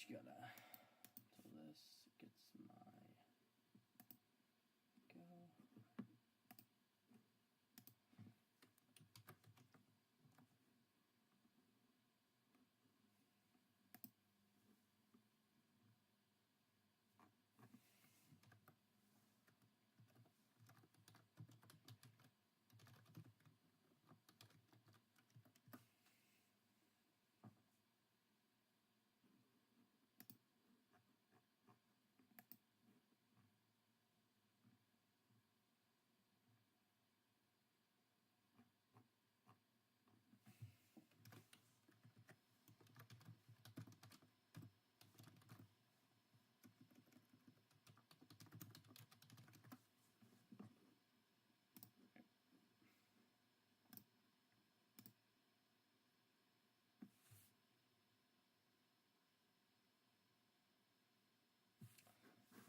just gotta till this gets my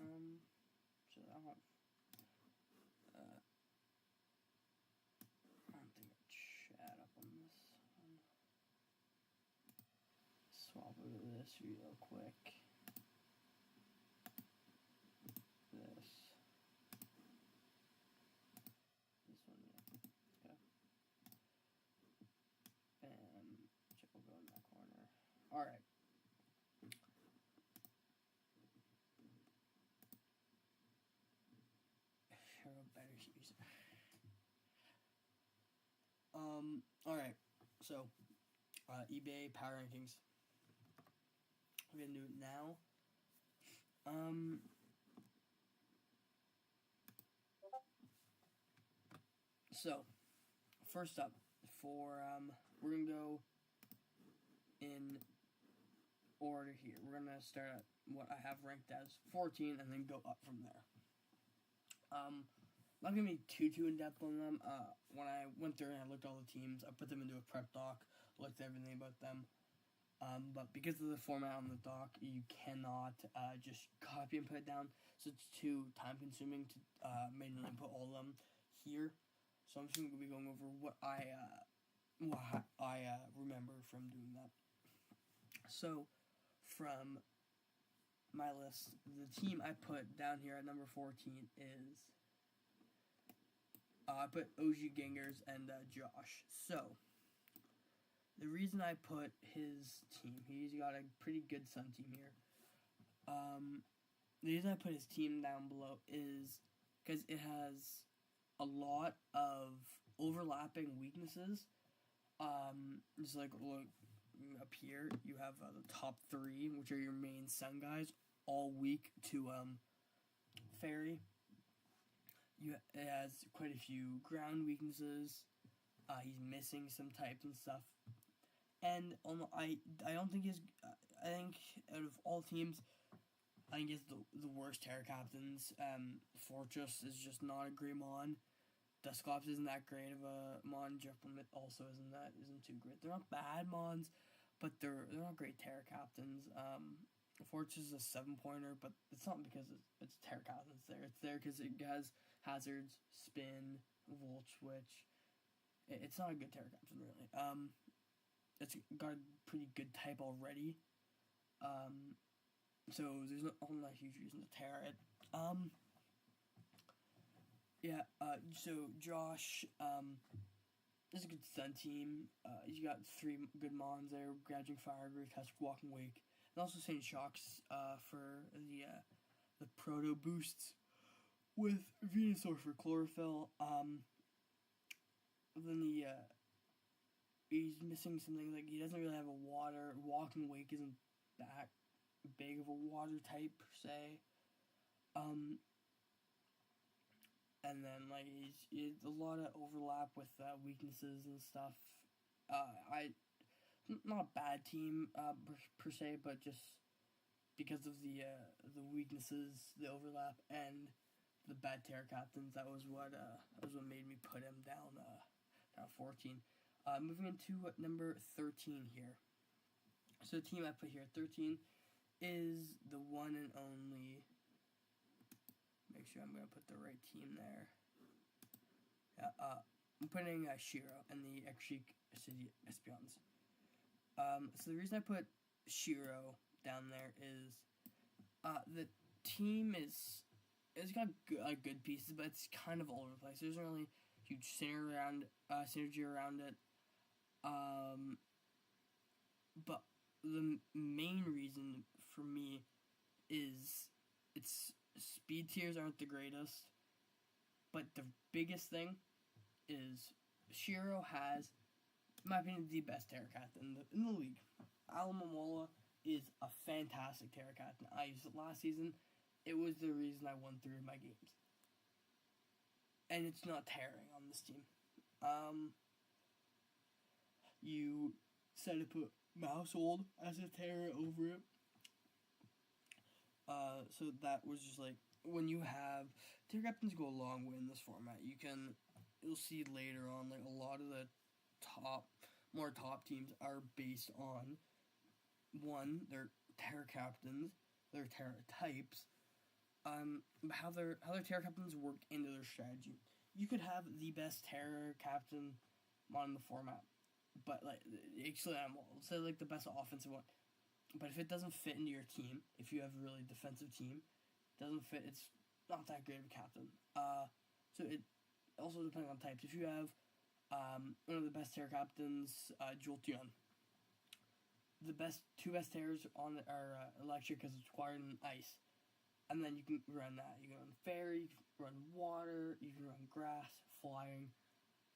go. So I don't think I chat up on this one. Swap over this real quick. This one, yeah. Okay. Bam. Check will go in that corner. Alright. Here a better user. Alright. So eBay Power Rankings. We're gonna do it now. So first up for we're gonna go in order here. We're gonna start at what I have ranked as 14 and then go up from there. Not gonna be too in depth on them. When I went through and I looked at all the teams, I put them into a prep doc, looked at everything about them. But because of the format on the doc, you cannot just copy and put it down. So it's too time consuming to manually put all of them here. So I'm just gonna be going over what I remember from doing that. So from my list, the team I put down here at number 14 is I put OG Gangers and Josh. So the reason I put his team, he's got a pretty good Sun team here. The reason I put his team down below is because it has a lot of overlapping weaknesses. Just like look up here, you have the top 3, which are your main Sun guys, all weak to Fairy. It has quite a few ground weaknesses. He's missing some types and stuff. And I don't think he's. I think out of all teams, I think he's the worst Terra captains. Fortress is just not a great mon. Dusclops isn't that great of a mon. Jeff also isn't too great. They're not bad mons, but they're not great Terra captains. Fortress is a 7-pointer, but it's not because it's Terra captains there. It's there because it has hazards, spin, volt switch. It's not a good Terra captain really. It's got a pretty good type already. So there's not a huge reason to Terra it. So Josh, is a good Sun team. He's got 3 good mons there: Grudging Fire, Great Husk, Walking Wake, and also Saint Shocks for the proto boosts with Venusaur for Chlorophyll. Then he's missing something, like he doesn't really have a water. Walking Wake isn't that big of a water type per se. And then like he's a lot of overlap with weaknesses and stuff. Not a bad team per se, but just because of the weaknesses, the overlap, and the bad Terra captains, that was what made me put him down 14. Moving into number 13 here. So the team I put here at 13 is the one and only. Make sure I'm going to put the right team there. I'm putting Shiro and the Ekshik City Espions. So the reason I put Shiro down there is the team it's got good pieces, but it's kind of all over the place. There's not really huge synergy around it. But the main reason for me is its speed tiers aren't the greatest. But the biggest thing is Shiro has, in my opinion, the best Terra Captain in the league. Alamomola is a fantastic Terra Captain. I used it last season. It was the reason I won 3 of my games. And it's not tearing on this team. You set to put Mousehold as a Terra over it. So that was just like, when you have Terra Captains go a long way in this format. You'll see later on, like, a lot of the more top teams are based on, one, their Terra Captains, their Terra types, how their Terra Captains work into their strategy. You could have the best Terra Captain on the format, but, like, actually, let's say, like, the best offensive one. But if it doesn't fit into your team, if you have a really defensive team, doesn't fit, it's not that great of a captain. So it also depends on types. If you have one of the best Terra Captains, Jolteon, the two best Terras on it are electric because it's required in ice. And then you can run that. You can run fairy, you can run water, you can run grass, flying.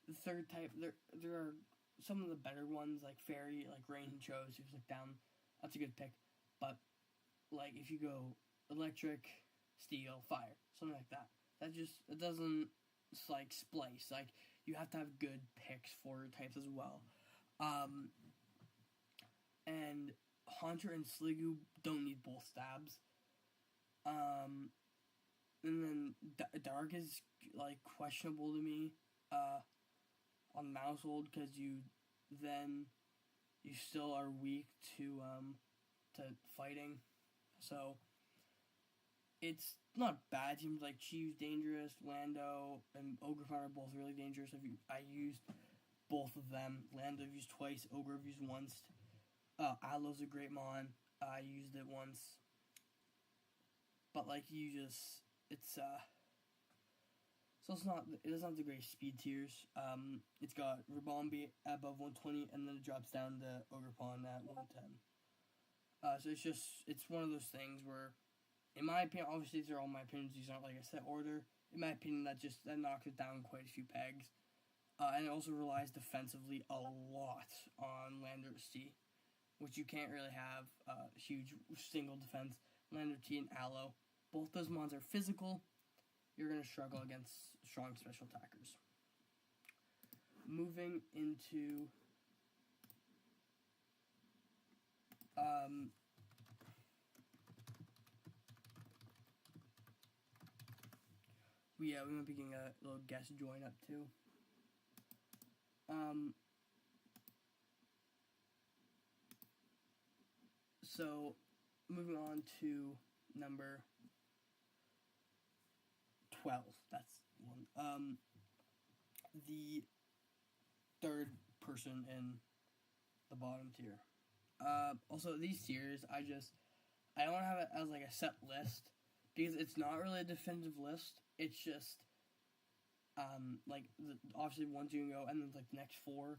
The third type, there are some of the better ones, like fairy, like rain and shows, if you look down, that's a good pick. But, like, if you go electric, steel, fire, something like that, it doesn't, like, splice. Like, you have to have good picks for types as well. And Haunter and Sliggoo don't need both stabs. And then Dark is, like, questionable to me on Mousehold, because you still are weak to fighting. So it's not bad. Teams like Chief's dangerous, Lando and Ogrefon are both really dangerous. I used both of them. Lando I've used twice, Ogre I've used once. Alo's a great mon. I used it once. But, like, it doesn't have the greatest speed tiers. It's got Rabombi above 120, and then it drops down to Ogrepon at 110. So it's one of those things where, in my opinion, obviously these are all my opinions, these aren't like a set order. In my opinion, that knocks it down quite a few pegs. And it also relies defensively a lot on Lander C, which you can't really have huge single defense. Lander T and Aloe, both those mons are physical. You're going to struggle against strong special attackers. Moving into we might be getting a little guest join up too. So moving on to number 12. That's one. The third person in the bottom tier. Also, these tiers, I don't have it as, like, a set list, because it's not really a definitive list. It's just, like, obviously ones you can go, and then, like, the next 4,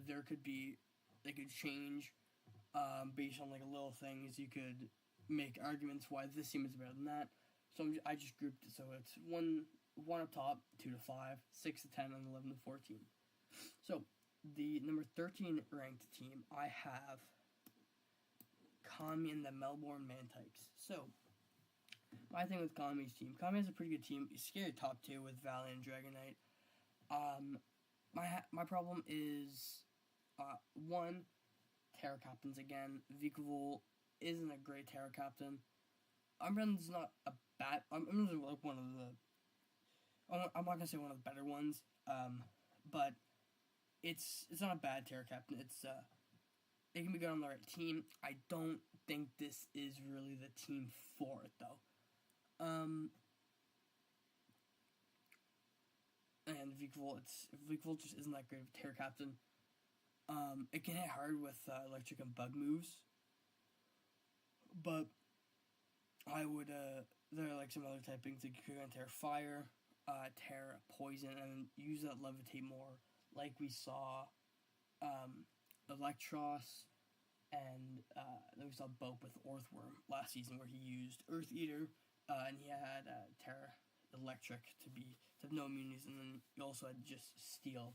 they could change, based on, like, little things. You could make arguments why this team is better than that. So I just grouped it, so it's 1 up top, 2 to 5, 6 to 10, and 11 to 14. So, the number 13 ranked team, I have Kami and the Melbourne Mantykes. So, my thing with Kami's team, Kami has a pretty good team. He's scary top 2 with Valiant and Dragonite. My problem is, 1, Terra Captains again. Vikavolt isn't a great Terra Captain. Umbreon's not a bad. Umbreon's like one of the. I'm not gonna say one of the better ones. But it's not a bad Terra Captain. It can be good on the right team. I don't think this is really the team for it though. And Vikavolt just isn't that great of a Terra Captain. It can hit hard with electric and bug moves. But I would, there are like some other typings that you're going to tear fire, tear poison, and use that levitate more, like we saw Electros, and then we saw Bope with Earthworm last season, where he used Earth Eater, and he had Terra Electric to have no immunities, and then he also had just Steel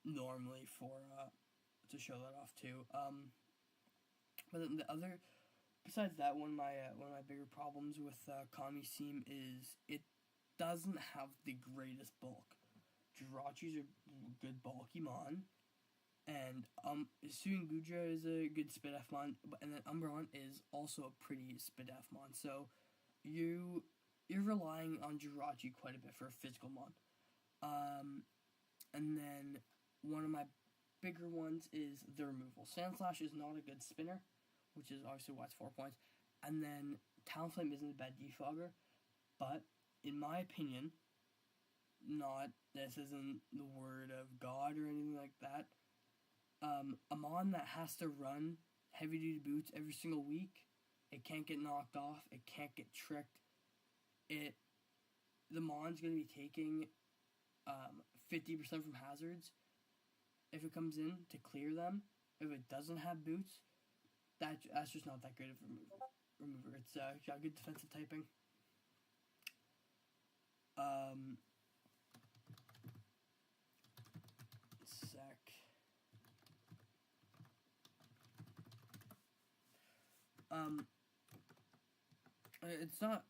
normally for to show that off too. But then the other, besides that, one of my bigger problems with Kami's team is it doesn't have the greatest bulk. Jirachi's a good bulky mon, and Suingudra is a good spit F mon, and then Umbreon is also a pretty spit F mon. So you're relying on Jirachi quite a bit for a physical mon. And then one of my bigger ones is the removal. Sandslash is not a good spinner, which is obviously why it's 4 points. And then Talonflame isn't a bad defogger, but in my opinion, this isn't the word of God or anything like that. A mon that has to run heavy duty boots every single week, it can't get knocked off, it can't get tricked. The mon's gonna be taking 50% from hazards if it comes in to clear them. If it doesn't have boots, that's just not that great of a remover. It's got good defensive typing. It's not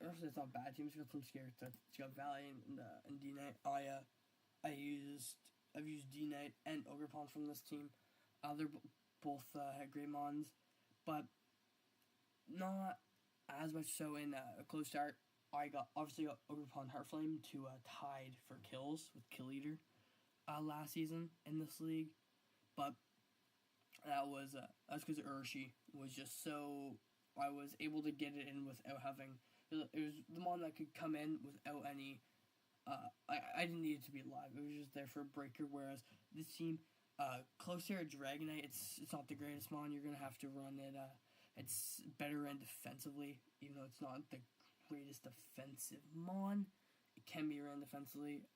bad teams. It's got some scary stuff. It's got Valley and D-Knight. I've used D-Knight and Ogerpon from this team. They're both had great mons, but not as much so in a close start. I got Ogerpon Heartflame to tied for kills with Kill Eater last season in this league, but that's because Urshi was just so. I was able to get it in without having. It was the mon that could come in without any. I didn't need it to be alive. It was just there for a breaker. Whereas this team, Closer Dragonite, it's not the greatest mon. You're gonna have to run it. It's better ran defensively, even though it's not the greatest defensive mon. It can be ran defensively,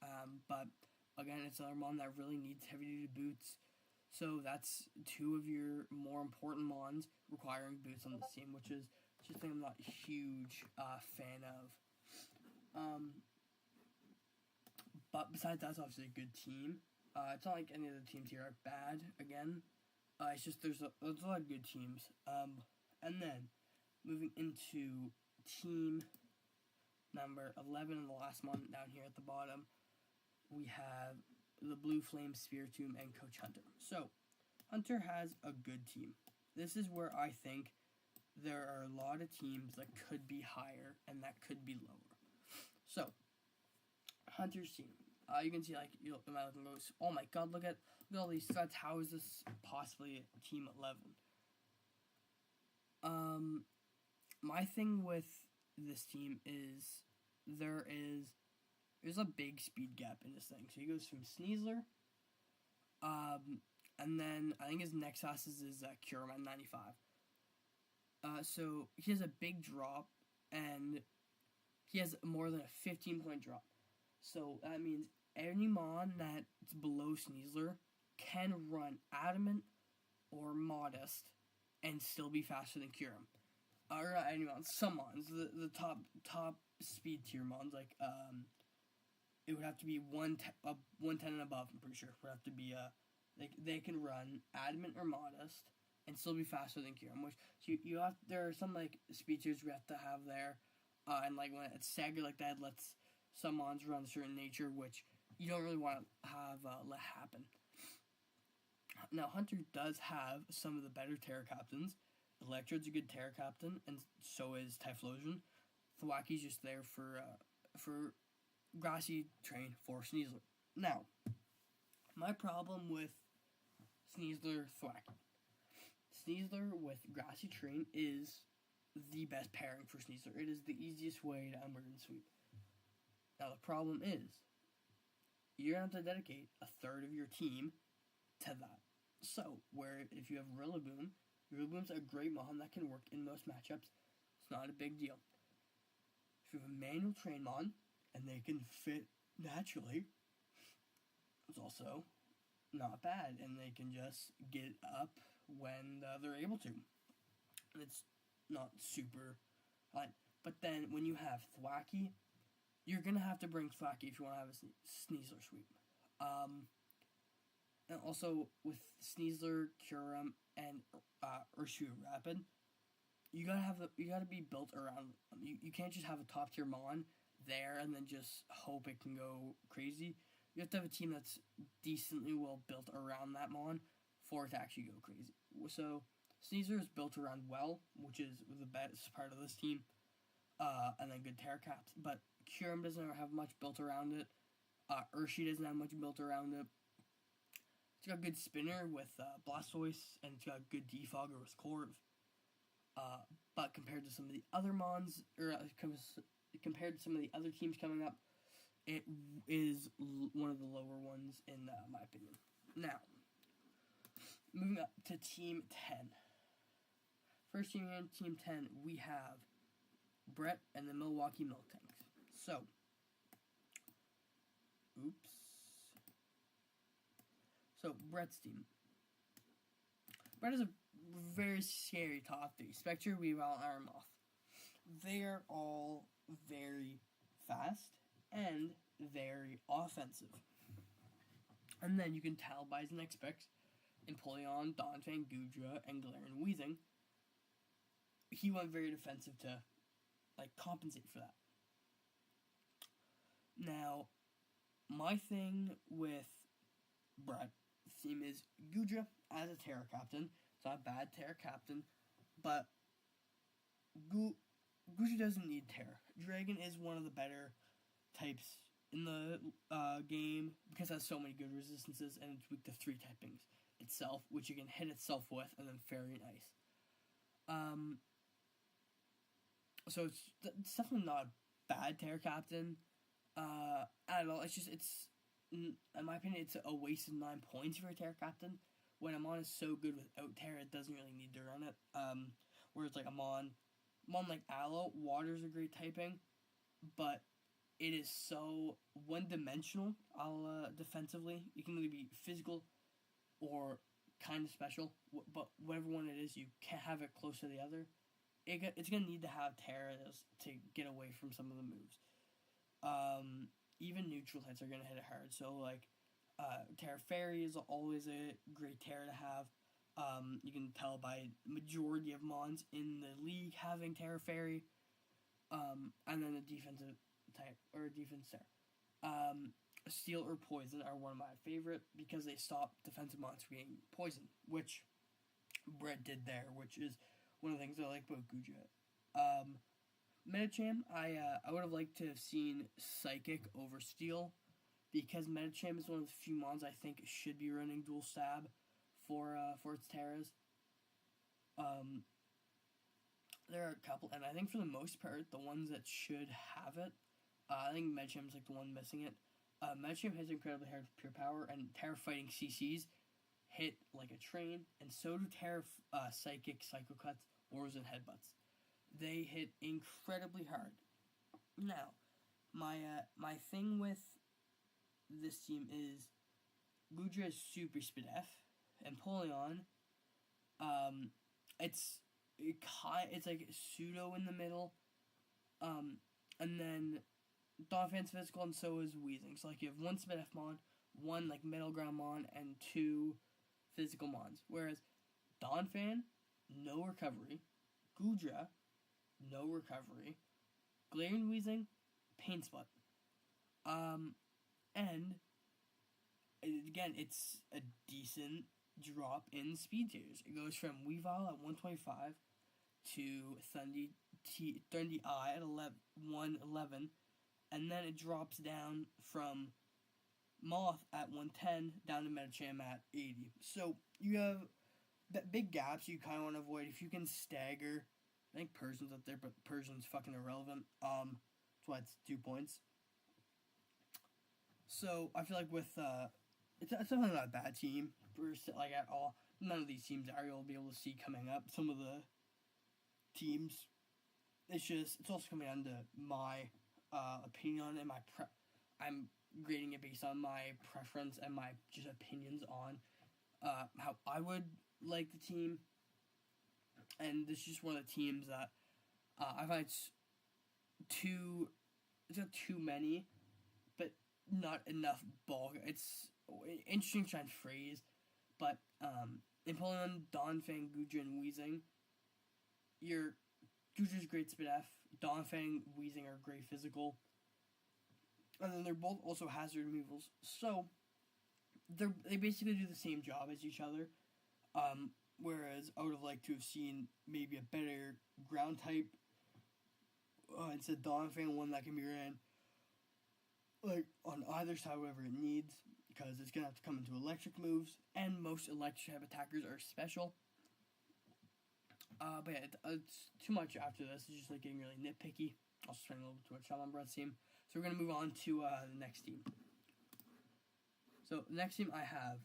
but again, it's another mon that really needs heavy duty boots. So that's two of your more important mons requiring boots on this team, which is just something I'm not a huge fan of. But besides that, it's obviously a good team. It's not like any of the teams here are bad, again. It's just there's a lot of good teams. And then, moving into team number 11 and the last one down here at the bottom, we have the Blue Flame, Spiritomb, and Coach Hunter. So, Hunter has a good team. This is where I think there are a lot of teams that could be higher and that could be lower. So, Hunter's team. You can see, like, you might look and go, oh my god, look at all these threats. How is this possibly team 11? My thing with this team is there's a big speed gap in this thing. So he goes from Sneasler, and then I think his next fastest is Curaman 95. So he has a big drop, and he has more than a 15-point drop. So that means any mon that's below Sneasler can run Adamant or Modest and still be faster than Curum. Or not any mons, some mons. The top speed tier mons, like it would have to be 110 and above. I'm pretty sure it would have to be they can run Adamant or Modest and still be faster than Curum. Which you have, there are some like speed tiers we have to have there, and like when it's staggered like that, lets some mons run a certain nature, which you don't really want to have let happen. Now Hunter does have some of the better Terra Captains. Electrode's a good Terra Captain, and so is Typhlosion. Thwacky's just there for Grassy Train for Sneasler. Now, my problem with Sneasler Thwacky. Sneasler with Grassy Train is the best pairing for Sneasler. It is the easiest way to Umbreon and Sweep. Now, the problem is, you're going to have to dedicate a third of your team to that. So, where if you have Rillaboom, Rillaboom's a great Mon that can work in most matchups. It's not a big deal. If you have a manual train Mon, and they can fit naturally, it's also not bad, and they can just get up when they're able to. It's not super fun. But then when you have Thwacky, you're going to have to bring Thwacky if you want to have a Sneasler sweep. And also with Sneasler, Kyurem, and Urshifu Rapid, you gotta be built around them. You can't just have a top tier Mon there and then just hope it can go crazy. You have to have a team that's decently well built around that Mon for it to actually go crazy. So Sneasler is built around well, which is the best part of this team, and then good Terra Caps. But Kyurem doesn't have much built around it. Urshifu doesn't have much built around it. It's got a good spinner with Blastoise, and it's got a good defogger with Corv. But compared to some of the other Mons, or compared to some of the other teams coming up, it is one of the lower ones in my opinion. Now, moving up to Team 10. First team here in Team 10, we have Brett and the Milwaukee Milk Tanks. So, Brett's team. Brett is a very scary top 3. Spectre, Weavile, Iron Moth. They're all very fast and very offensive. And then you can tell by his next picks, Empoleon, Donphan, Goodra, and Galarian Weezing, he went very defensive to compensate for that. Now, my thing with Brett's team is Goodra as a Terra Captain. It's not a bad Terra Captain, but Goodra doesn't need Terra. Dragon is one of the better types in the game because it has so many good resistances, and it's weak to 3 typings itself, which you can hit itself with, and then Fairy and Ice. So it's definitely not a bad Terra Captain at all. It's in my opinion, it's a waste of 9 points for a Terra Captain. When a Mon is so good without Terra, it doesn't really need dirt on it. Whereas like a Mon like Aloe, water's a great typing, but it is so one-dimensional defensively. You can either be physical or kind of special, but whatever one it is, you can't have it close to the other. It's going to need to have Terra to get away from some of the moves. Even neutral hits are going to hit it hard. So, Terra Fairy is always a great Terra to have. You can tell by majority of Mons in the league having Terra Fairy. And then a defensive type, or a defense Terra. Steel or Poison are one of my favorite because they stop defensive Mons from getting poisoned, which Brett did there, which is one of the things I like about Goodra. Medicham, I would have liked to have seen Psychic over Steel, because Medicham is one of the few Mons I think should be running dual stab for its Terras. There are a couple, and I think for the most part, the ones that should have it, I think Medicham's the one missing it. Medicham hits incredibly hard with Pure Power, and Terra Fighting CCs hit like a train, and so do Terra Psychic Psycho Cuts, Wars, and Headbutts. They hit incredibly hard. Now, my thing with this team is Goodra is super Spadef, and Empoleon, it's like pseudo in the middle, and then Donphan's physical, and so is Weezing. So you have one Spadef Mon, one middle ground Mon, and 2 physical Mons. Whereas Donphan, no recovery. Goodra, no recovery. Galarian Weezing, Pain Split. And again, it's a decent drop in speed tiers. It goes from Weavile at 125 to Thundy Eye at 111, and then it drops down from Moth at 110 down to Medicham at 80. So you have that big gaps you kind of want to avoid. If you can stagger, I think Persian's up there, but Persian's fucking irrelevant. That's why it's 2 points. So I feel like with it's definitely not a bad team at all. none of these teams are you'll be able to see coming up. Some of the teams, it's also coming down to my opinion on it. I'm grading it based on my preference and my just opinions on how I would like the team. And this is just one of the teams that I find it's not too many, but not enough bulk. It's interesting trying to phrase, but in pulling on Donphan, Gudrun, Weezing, Gudrun's great spit F, Donphan, Weezing are great physical, and then they're both also hazard removals. So they basically do the same job as each other. Whereas I would have liked to have seen maybe a better ground type instead of Donphan, one that can be ran like on either side, whatever it needs, because it's gonna have to come into electric moves, and most electric type attackers are special. But yeah, it's too much after this. It's just like getting really nitpicky. I'll spend a little bit too much time on Brett's team. So we're gonna move on to the next team. So the next team I have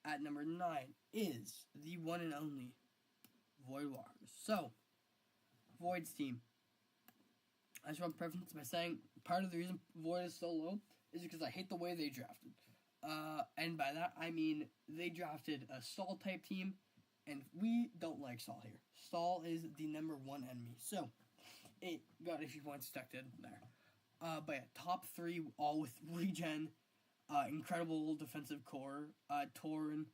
at number 9 is the one and only Void Walkers. So Void's team. I just want to preface by saying part of the reason Void is so low is because I hate the way they drafted. And by that I mean they drafted a Stall type team, and we don't like Stall here. Stall is the number 1 enemy. So it got a few points deducted there. But yeah, top 3 all with regen. Incredible defensive core. Torn,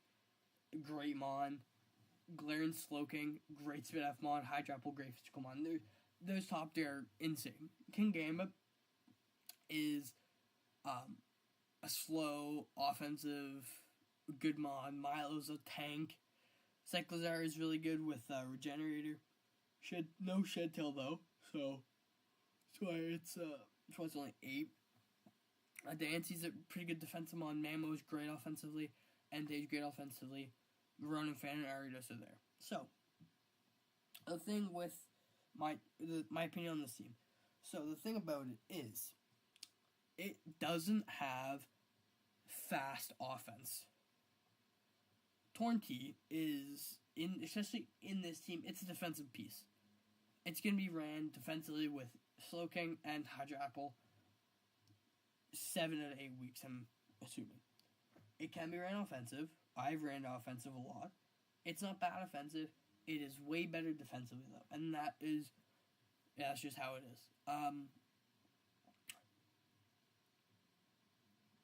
great Mon. Glaren Slowking, great spit F Mon. Hydra Apple, great physical Mon. Those top tier are insane. King Gambit is a slow, offensive, good Mon. Milo's a tank. Cyclozar is really good with Regenerator. No Shed Tail though, so that's why it's only 8. Dancy's a pretty good defensive Mon. Mamo is great offensively. Entei's great offensively. Ronan, Fan, and Aridos are there. So, the thing with my opinion on this team. So, the thing about it is, it doesn't have fast offense. Tornti is, especially in this team, it's a defensive piece. It's going to be ran defensively with Slowking and Hydra Apple 7 out of 8 weeks, I'm assuming. It can be ran offensive. I've ran offensive a lot. It's not bad offensive. It is way better defensively, though. And that's just how it is.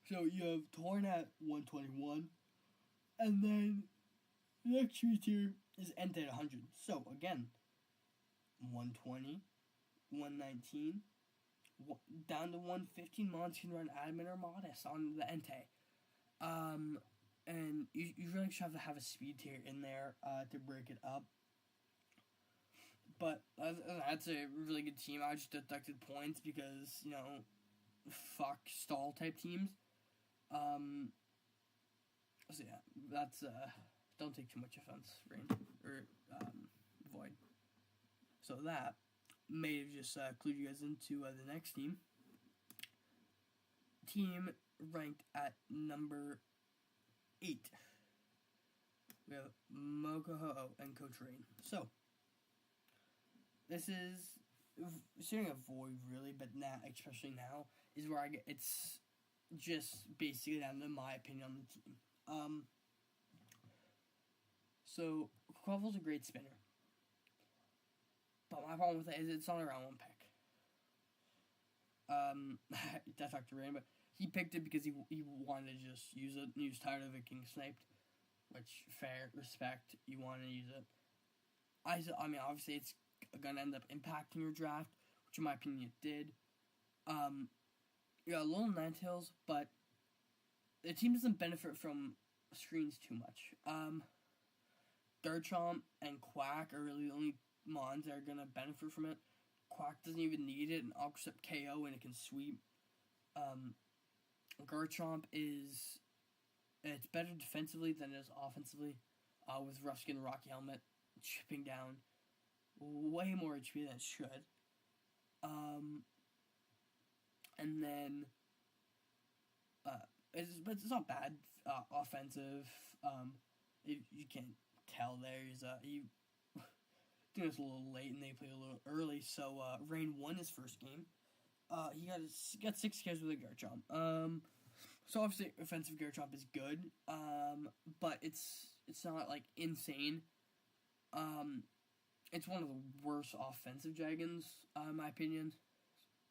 So you have Torn at 121. And then the next tier is Entei at 100. So, again, 120, 119, down to 115 Mons can run Admin or Modest on the Entei. And you really just have to have a speed tier in there to break it up. But that's a really good team. I just deducted points because, fuck stall type teams. So yeah, that's don't take too much offense, Rain or Void. So that may have just clued you guys into the next team. Team ranked at number 8. We have Mokoho and Coach Rain. So this is starting a Void really, but now, especially now, is where it's just basically down to my opinion on the team. So Quaffle's a great spinner, but my problem with it is it's not a round 1 pick. That's Dr. Rain, but he picked it because he wanted to just use it. He was tired of it getting sniped, which fair, respect. You want to use it. I mean, obviously it's gonna end up impacting your draft, which in my opinion it did. Yeah, little Ninetales, but the team doesn't benefit from screens too much. Garchomp and Quack are really the only Mons that are going to benefit from it. Quack doesn't even need it, and I'll accept KO and it can sweep. Garchomp it's better defensively than it is offensively, with Ruskin Rocky Helmet chipping down way more HP than it should. And then, it's not bad offensive. you can't tell there. He doing this a little late, and they played a little early. So Rain won his first game. He got 6 kills with a Garchomp. So obviously offensive Garchomp is good, but it's not like insane. It's one of the worst offensive dragons, in my opinion,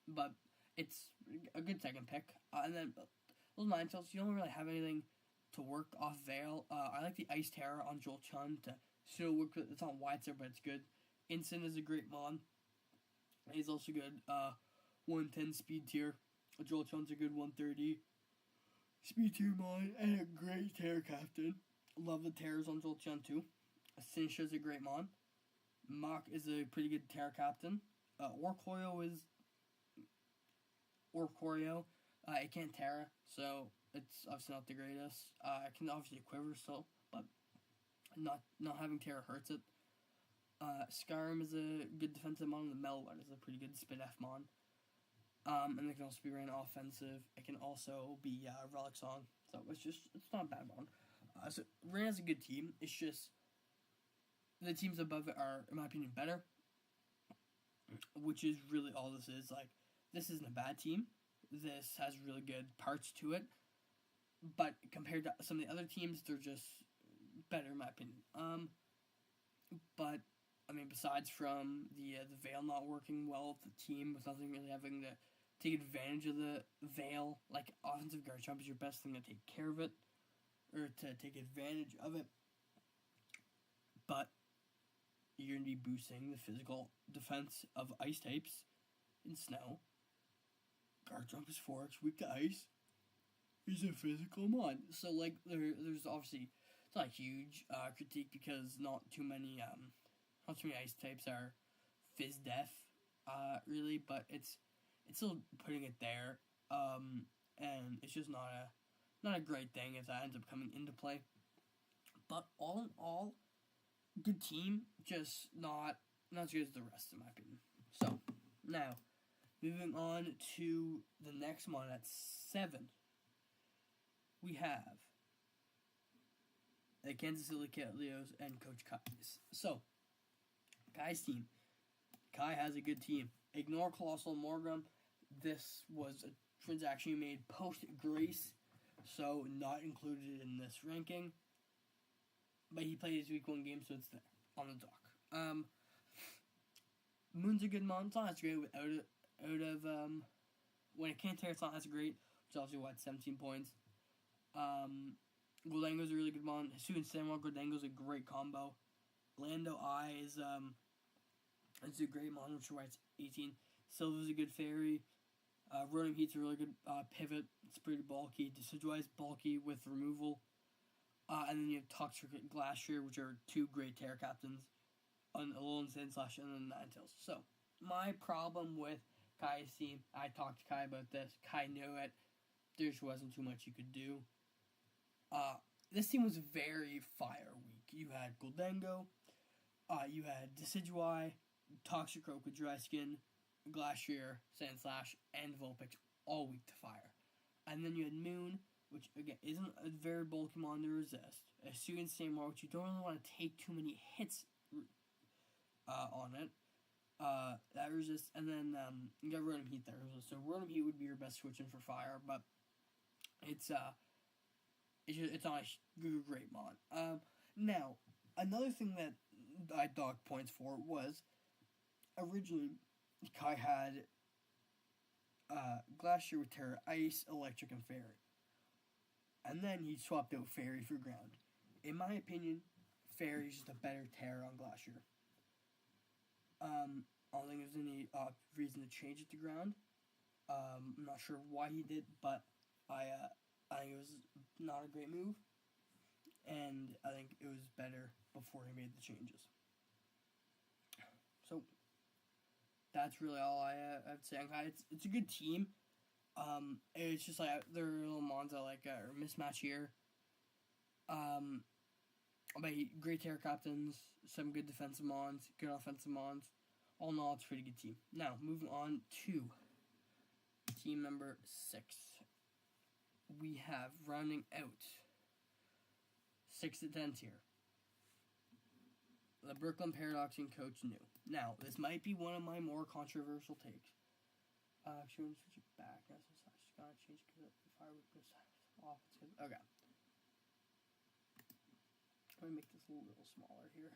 but it's a good second pick. And then those Ninetales, you don't really have anything to work off Veil. I like the Ice Terror on Joel Chun to still work with. It's on White but it's good. Instant is a great mon. He's also good. 110 speed tier. Joel Chun's a good 130 speed tier mon and a great Terror Captain. Love the Terrors on Joel Chun too. Sinisha's a great mon. Mach is a pretty good Terror Captain. Orcorio is Orcorio. It can't Terra, so it's obviously not the greatest. It can obviously quiver still, but not having Terra hurts it. Skyrim is a good defensive mon. The Melwood is a pretty good spin F mon. And it can also be ran offensive. It can also be Relic Song. So it's not a bad mon. So Ran has a good team. It's just the teams above it are, in my opinion, better. Which is really all this is. Like, this isn't a bad team. This has really good parts to it. But compared to some of the other teams, they're just better, in my opinion. But I mean, besides from the Veil not working well with the team, with nothing really having to take advantage of the Veil, like offensive Garchomp is your best thing to take care of it, or to take advantage of it. But you're going to be boosting the physical defense of ice types in snow. Garchomp is 4x weak to ice. He's a physical mon. So, like, there's obviously, it's not a huge critique because not too many ice types are Fizz Def, really, but it's still putting it there, and it's just not a great thing if that ends up coming into play. But all in all, good team, just not as good as the rest, in my opinion. So, now, moving on to the next one at 7, we have the Kansas City Leos and Coach Kai's. So, Kai's team. Kai has a good team. Ignore Colossal Morgrim. This was a transaction you made post-Grace, so not included in this ranking. But he played his week 1 game, so it's there on the dock. Moon's a good mon. It's not as great when it can't tear, it's not as great, which is obviously why it's 17 points. Goldango's a really good mon. Hisu and Samuel Goldango's a great combo. Lando I is it's a great mon, which is why it's 18. Silva's a good fairy. Rotom Heat's a really good pivot. It's pretty bulky. Decidueye's bulky with removal. And then you have Toxic Glacier, which are 2 great Terror Captains. On Alolan Sandslash and then Ninetales. So, my problem with Kai's team, I talked to Kai about this. Kai knew it. There just wasn't too much you could do. This team was very fire weak. You had Goldango. You had Decidueye, Toxicroak with Dry Skin, Glacier, Sandslash, and Vulpix all weak to fire. And then you had Moon, which again isn't a very bulky mon to resist. Hisu and Samuel, which you don't really want to take too many hits on it. That resists, and then you got Rotom Heat there. So Rotom Heat would be your best switch in for fire, but it's not a great mon. Now, another thing that I docked points for was originally Kai had Glacier with Terra, Ice, Electric, and Fairy. And then he swapped out Fairy for Ground. In my opinion, Fairy is just a better Terra on Glacier. I don't think there's any reason to change it to Ground. I'm not sure why he did, but I think it was not a great move. And I think it was better before he made the changes. So, that's really all I have to say on Kai. It's a good team. It's just like their little mons are like a mismatch here. But great Terror Captains, some good defensive mons, good offensive mons. All in all, it's a pretty good team. Now, moving on to team number 6. We have rounding out 6 to 10 tier. The Brooklyn Paradoxing coach knew. Now, this might be one of my more controversial takes. Actually, I'm going to switch it back. That's just going to change because if I would go off, it's good. Okay. I'm going to make this a little smaller here.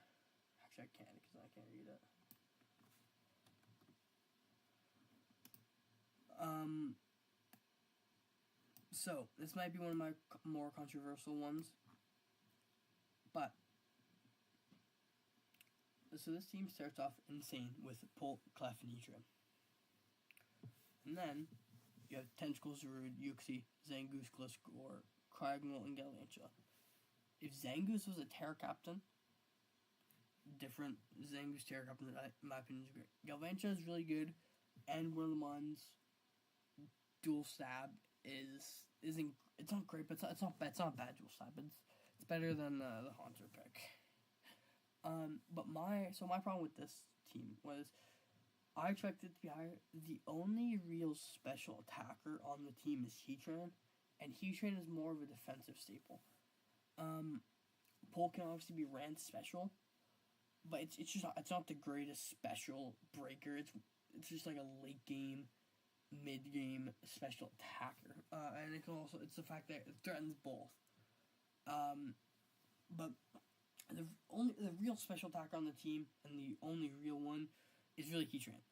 Actually, I can't because I can't read it. So, this might be one of my more controversial ones. But, so this team starts off insane with Polk, Clef, and Etran. And then, you have Tentacle, Zarude, Yuxi, Zangoose, Gliscor, Cragnell, and Galvantia. If Zangoose was a Terra Captain, different Zangoose Terra Captain, in my opinion, is great. Galvantia is really good, and one of the ones, Dual Stab, isn't it's not great, but it's not bad Dual Stab. It's better than the Haunter pick. But my problem with this team was I expected it to be higher. The only real special attacker on the team is Heatran, and Heatran is more of a defensive staple. Polk can obviously be ran special, but it's not the greatest special breaker. It's just like a late game, mid game special attacker, and it's the fact that it threatens both. But the real special attacker on the team, and the only real one, is really Heatran.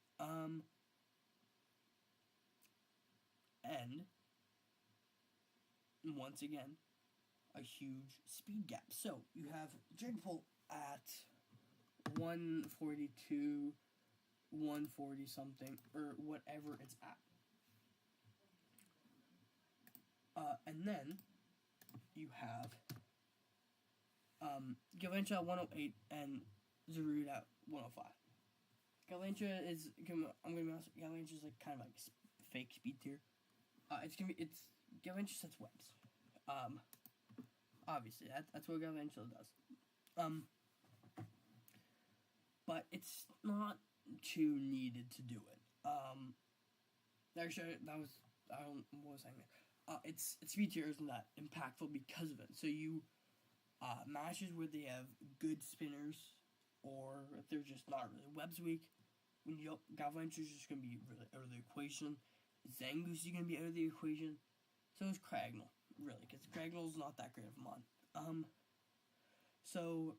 And once again, a huge speed gap. So you have Dragapult at 142, 140 something, or whatever it's at. And then you have Galvantia at 108 and Zarude at 105. Galvantia is, I'm gonna be honest, Galvantia is like kind of like fake speed tier. Galvantia sets webs. Obviously that's what Galvantia does. But it's not too needed to do it. Actually, what was I saying there? Its speed tier isn't that impactful because of it. So you matches where they have good spinners, or if they're just not really webs weak, Galvantia is just gonna be really out of the equation. Zangoose is gonna be out of the equation. So is Cragnell, really, because Cragnell's not that great of a mon. So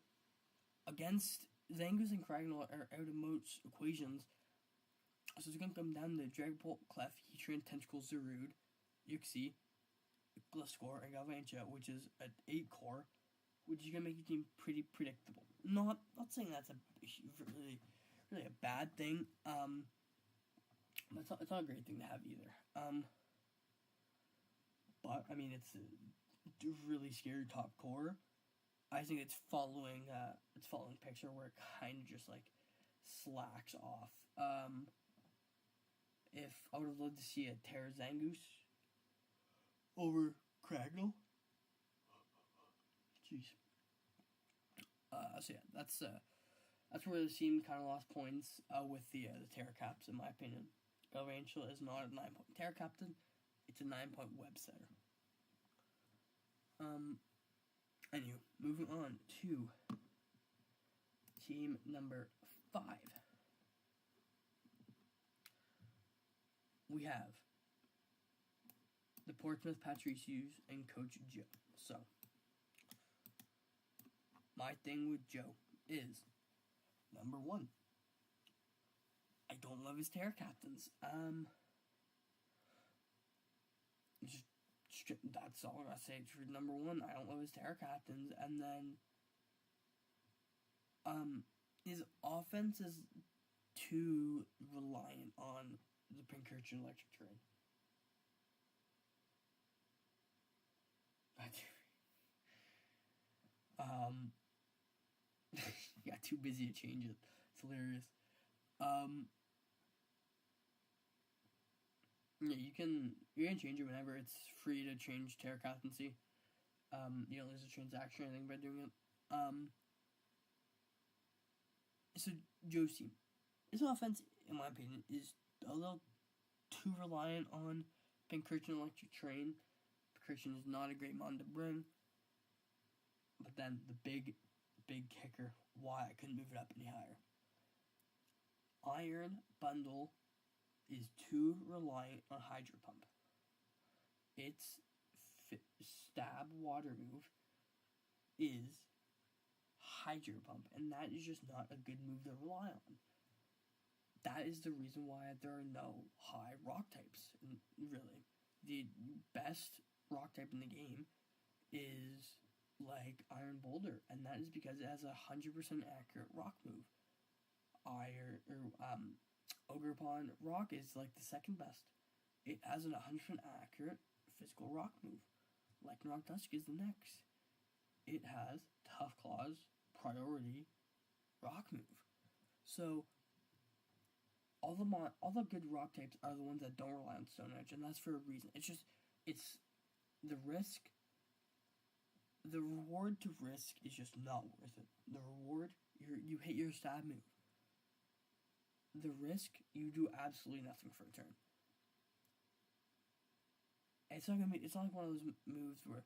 against Zangoose and Cragnell are out of most equations. So it's gonna come down to Dragapult, Clef, Heatran, Tentacle, Zarude, Yuxi, Gliscor, and Galvantia, which is an 8 core, which is gonna make your team pretty predictable. Not saying that's a really a bad thing. But it's not a great thing to have either. But I mean, it's a really scary top core. I think it's following picture where it kind of just like slacks off. If I would have loved to see a Terra Zangoose over Cragnell. Jeez. So yeah, that's where the team kind of lost points with the Terra Caps, in my opinion. Galvantia is not a 9-point Terra Captain; it's a 9-point web setter. Anyway, moving on to team number 5. We have the Portsmouth Patricios and Coach Joe. So, my thing with Joe is, number 1, I don't love his Terra Captains. That's all I gotta say for number 1. I don't love his Terra Captains. And then, his offense is too reliant on the Pincurchin Electric Terrain. He got too busy to change it. It's hilarious. Yeah, you can change it whenever. It's free to change Terra Captaincy. You don't lose a transaction or anything by doing it. So Joe's team, his offense, in my opinion, is a little too reliant on Pincurchin Electric Terrain. Pincurchin is not a great mon to bring, but then the big kicker, why I couldn't move it up any higher. Iron Bundle is too reliant on Hydro Pump. Its stab water move is Hydro Pump, and that is just not a good move to rely on. That is the reason why there are no high rock types. Really, the best rock type in the game is like Iron Boulder, and that is because it has a 100% accurate rock move. Ogre Pond Rock is like the second best. It has an 100% accurate physical rock move. Lycanroc Dusk is the next. It has Tough Claws priority rock move. So all the good rock types are the ones that don't rely on Stone Edge, and that's for a reason. It's the risk. The reward to risk is just not worth it. The reward, you hit your stab move. The risk, you do absolutely nothing for a turn. It's not like one of those moves where,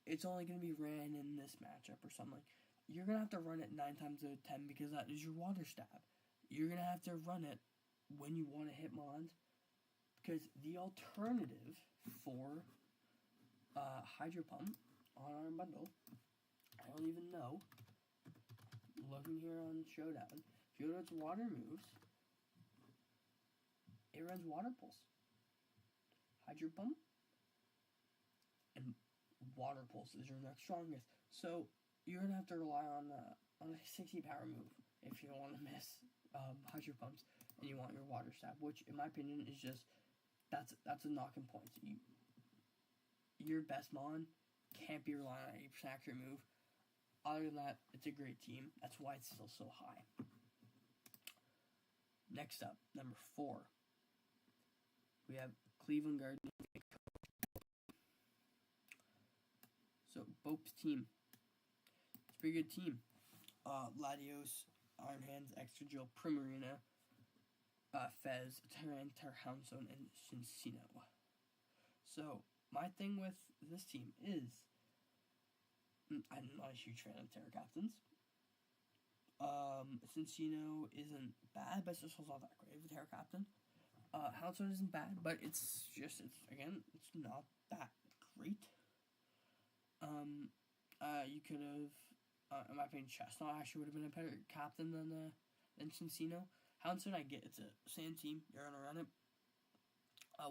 it's only gonna be ran in this matchup or something. You're gonna have to run it 9 times out of 10 because that is your water stab. You're gonna have to run it when you want to hit Mons, because the alternative for Hydro Pump on Iron Bundle, I don't even know. Looking here on Showdown, if you go to its water moves, it runs Water Pulse, Hydro Pump, and Water Pulse is your next strongest. So you're gonna have to rely on a 60 power move if you don't want to miss Hydro Pumps and you want your Water Stab, which in my opinion is just that's a knocking point. Your best Mon can't be relying on 80% accurate move. Other than that, it's a great team. That's why it's still so high. Next up, number 4, we have Cleveland Guardians. So, Bope's team. It's a pretty good team. Latios, Iron Hands, Extra Drill, Primarina, Fez, Tyranitar, Houndzone, and Cincino. So, my thing with this team is, I'm not a huge fan of Terra Captains. Cincino isn't bad, but it's not that great of a Terra Captain. Houndzone isn't bad, but it's not that great. You could have, in my opinion, Chestnut actually would have been a better captain than Cincino. Houndzone, I get, it's a sand team, you're gonna run it.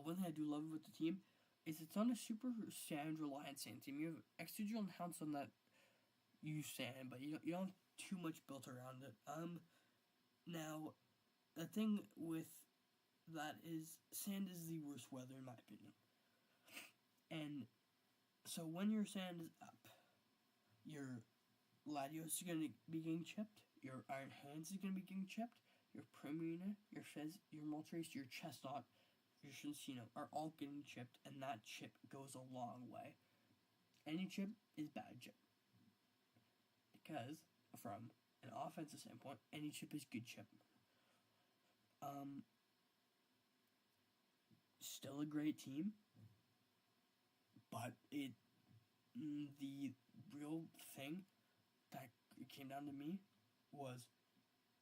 One thing I do love with the team is it's not a super sand reliant sand team. You have Extra and Houndzone that use sand, but you don't have too much built around it. Now, the thing with that is sand is the worst weather in my opinion. And so when your sand is up, your Latios is going to be getting chipped, your Iron Hands is going to be getting chipped, your Primarina, your Fez, your Moltres, your Chestnut, your Cincino are all getting chipped, and that chip goes a long way. Any chip is bad chip. Because, from an offensive standpoint, any chip is good chip. Still a great team, but the real thing that came down to me was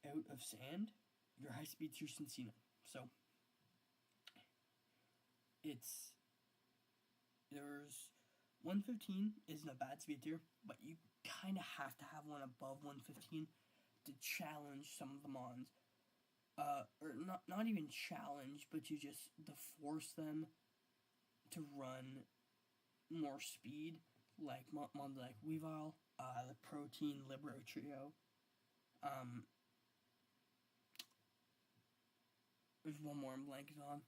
out of sand, your high speed to Cincino. So there's 115 isn't a bad speed tier, but you kind of have to have one above 115 to challenge some of the Mons. Or not even challenge, but to force them to run more speed, like Mons like Weavile, the Protein Libero Trio. There's one more I'm blanking on.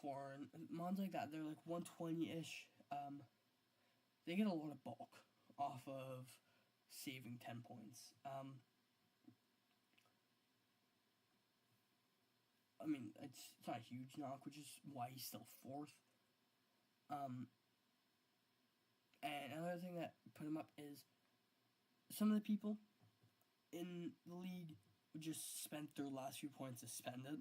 Torn, Mons like that, they're like 120-ish. They get a lot of bulk off of saving 10 points. I mean, it's not a huge knock, which is why he's still 4th. And another thing that put him up is some of the people in the league just spent their last few points to spend it.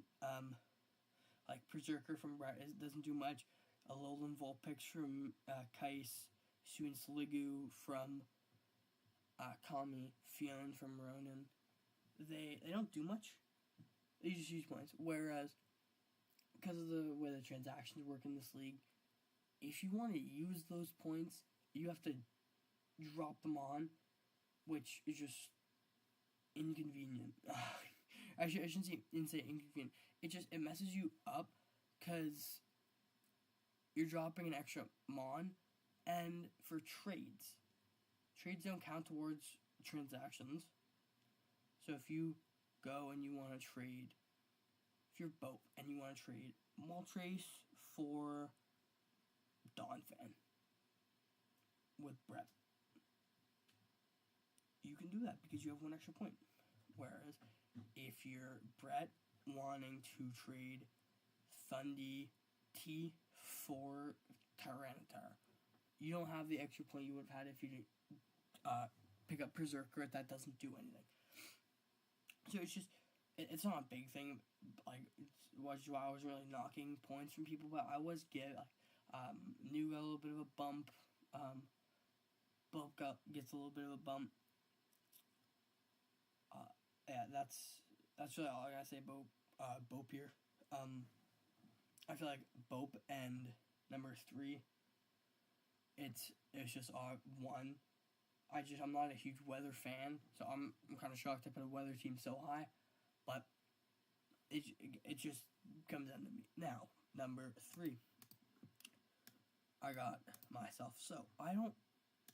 Like Berserker from Brett doesn't do much. Alolan Vulpix from Kais Suin Sligu from Kami, Fionn from Ronin. They don't do much. They just use points. Whereas, because of the way the transactions work in this league, if you want to use those points, you have to drop them on, which is just inconvenient. I shouldn't say inconvenient. It messes you up because you're dropping an extra mon, and for trades don't count towards transactions. So if you go and you want to trade, if you're Bope and you want to trade Moltres for Donphan with Brett, you can do that because you have one extra point. Whereas if you're Brett wanting to trade Thundy T for Tyranitar, you don't have the extra point you would have had if you didn't pick up Berserker. That doesn't do anything. So it's not a big thing. Like, which is why I was really knocking points from people, but I was New got a little bit of a bump. Bope gets a little bit of a bump. Yeah, that's really all I gotta say about Bope here. I feel like Bope and number 3, it's just one. I'm not a huge weather fan, so I'm kind of shocked I put a weather team so high, but it just comes down to me. Now, number 3, I got myself. So I don't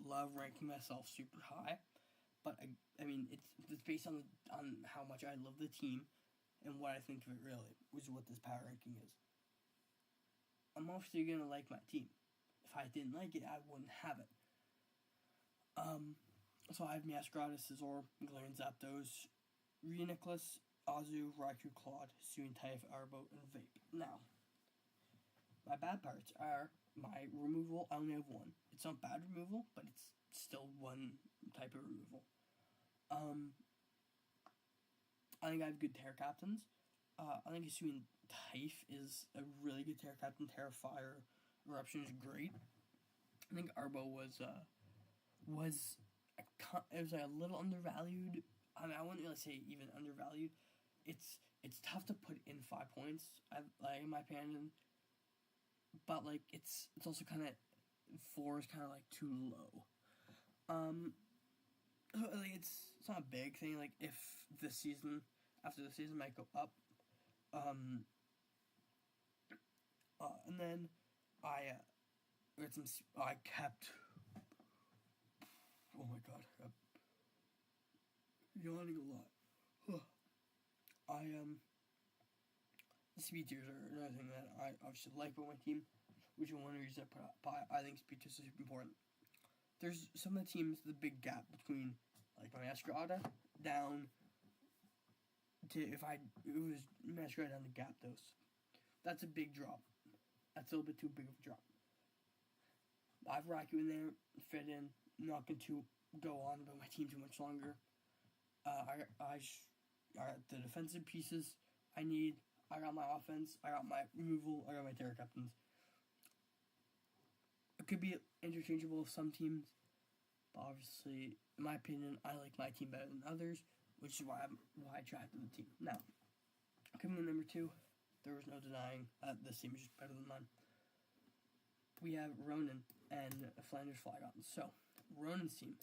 love ranking myself super high, but I mean it's based on how much I love the team and what I think of it really, which is what this power ranking is. I'm obviously gonna like my team. If I didn't like it, I wouldn't have it. So I have Masquerade, Scizor, Galarian Zapdos, Reuniclus, Azu, Raikou, Claude, Suintaf, Arbo, and Vape. Now, my bad parts are my removal. I only have one. It's not bad removal, but it's still one type of removal. I think I have good Terra Captains. I think Suintaf is a really good Terra Captain. Terra Fire Eruption is great. I think Arbo was a little undervalued. I mean, I wouldn't really say even undervalued. It's tough to put in 5 points, in my opinion. But it's also kind of 4 is kind of too low. It's not a big thing. If after the season might go up. And then I kept. Oh my god, I'm yawning a lot. Speed tiers are another thing that I obviously like about my team, which is one reason I put up. I think speed tiers are super important. There's some of the teams, the big gap between my Masquerade down to it was Masquerade down to Gyarados. That's a big drop. That's a little bit too big of a drop. I have Raikou in there, fit in. I'm not going to go on about my team too much longer. I got the defensive pieces I need. I got my offense. I got my removal. I got my Terra Captains. It could be interchangeable with some teams, but obviously, in my opinion, I like my team better than others, which is why I drafted the team. Now, coming in number 2, there was no denying this team is just better than mine. We have Ronin and Flanders Flygon. So, Ronin's team: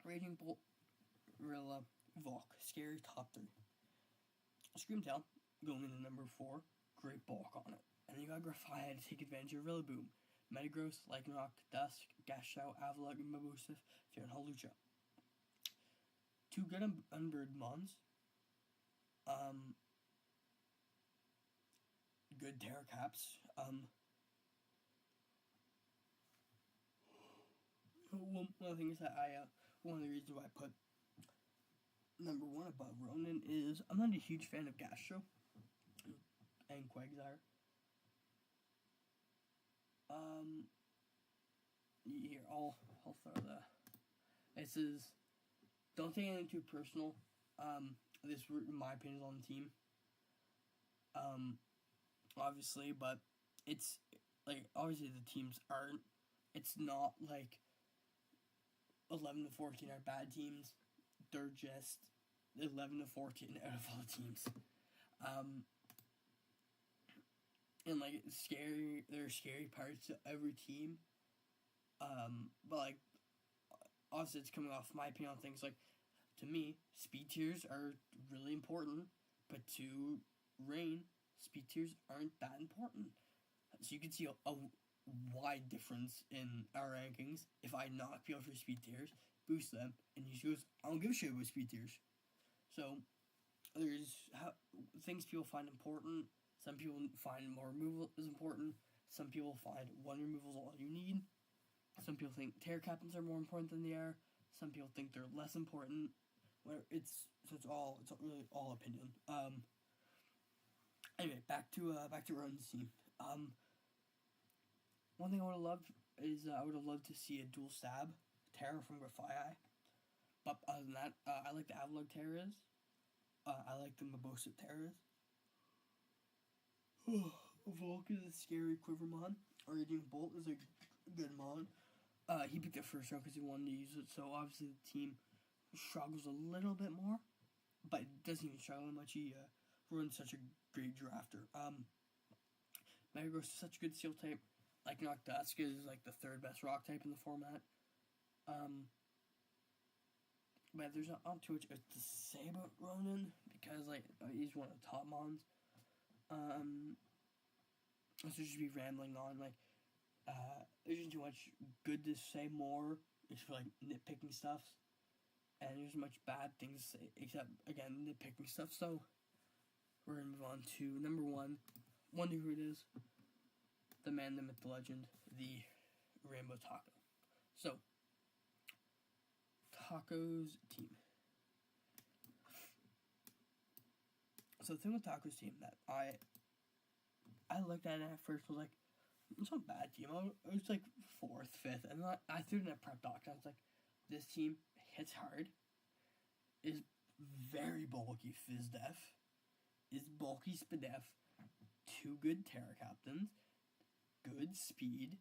Raging Bolt, Rilla, Valk, Scary, top 3. Screamtail going into number 4, great bulk on it. And then you got Grafaiad to take advantage of Rillaboom, Metagross, Lycanroc, Dusk, Gastro, Avalugg, Mabusif, Fear, and Hawlucha. 2 good Unbird Mons. Good Terra Caps. One of the things that one of the reasons why I put number 1 above Ronin is I'm not a huge fan of Gastro and Quagsire. Here, I'll throw this is, don't take anything too personal. This, in my opinion, is on the team. Obviously, but it's, obviously the teams aren't it's not like 11 to 14 are bad teams. They're just 11 to 14 out of all teams. And like scary, there are scary parts to every team. But like obviously it's coming off my opinion on things. Like to me, speed tiers are really important, but to Rain, speed tiers aren't that important. So you can see a wide difference in our rankings if I knock people for speed tiers, boost them, and he goes, I don't give a shit about speed tiers. So there's things people find important. Some people find more removal is important. Some people find one removal is all you need. Some people think tear captains are more important than they are. Some people think they're less important. It's really all opinion. Anyway, back to Ron's team. One thing I would have loved is I would have loved to see a dual stab Terra from Grafii. But other than that, I like the Avalugg Terras. I like the Mebosa Terras. Volk is a scary Quivermon. Raging Bolt is a good mon. He picked it first round because he wanted to use it, so obviously the team struggles a little bit more, but it doesn't even struggle much. He runs such a great drafter. Metagross is such a good steel type. Like Noctusk is like the third best rock type in the format. But there's not too much to say about Ronan because like he's one of the top mons. So just be rambling on like there's just too much good to say more. It's for like nitpicking stuff, and there's much bad things to say except again nitpicking stuff. So we're gonna move on to number one. Wonder who it is. The man, the myth, the legend, the Rainbow Taco. So, Taco's team. So the thing with Taco's team that I looked at it at first was like, it's not a bad team. It was like 4th, 5th, and I threw it in a prep doc. I was like, this team hits hard, is very bulky Fizdef, is bulky Spadef, 2 good Terra Captains, good speed,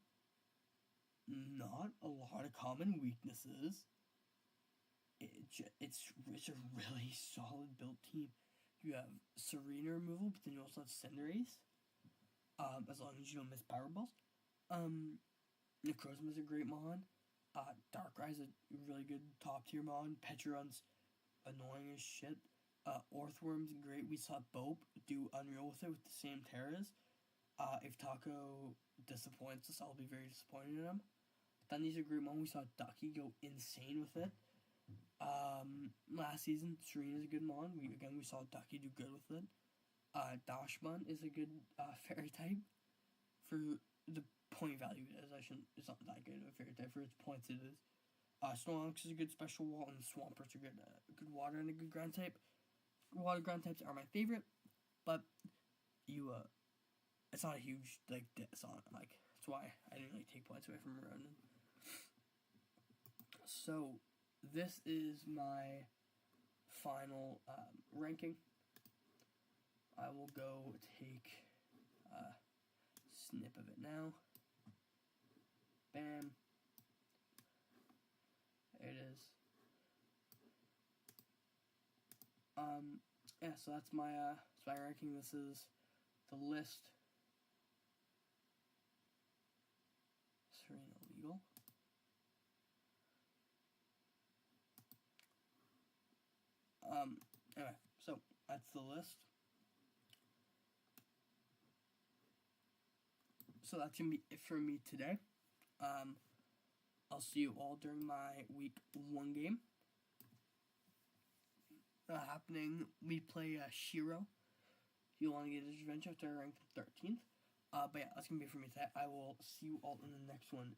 not a lot of common weaknesses. It's a really solid built team. You have Serena removal, but then you also have Cinderace. As long as you don't miss Powerballs. Necrozma is a great mon. Darkrai is a really good top tier mon. Petron's annoying as shit. Orthworm's great. We saw Bope do unreal with it with the same Terras. If Taco disappoints us, I'll be very disappointed in him. Thundy's a great mon. We saw Ducky go insane with it. Last season, Serena's a good mon. We saw Ducky do good with it. Dashbun is a good fairy type for the point value it is. It's not that good of a fairy type for its points it is. Snorlax is a good special wall, and Swampert's a good water and a good ground type. Water ground types are my favorite, but it's not a huge diss on it. That's why I didn't really take points away from Ronan. So this is my final ranking. I will go take a snip of it now. Bam. There it is. Yeah, so that's my ranking. This is the list. Serena legal. Anyway, so that's the list. So that's going to be it for me today. I'll see you all during my week 1 game. Happening, we play Shiro. If you want to get his revenge after rank 13th. But yeah, that's going to be it for me today. I will see you all in the next one.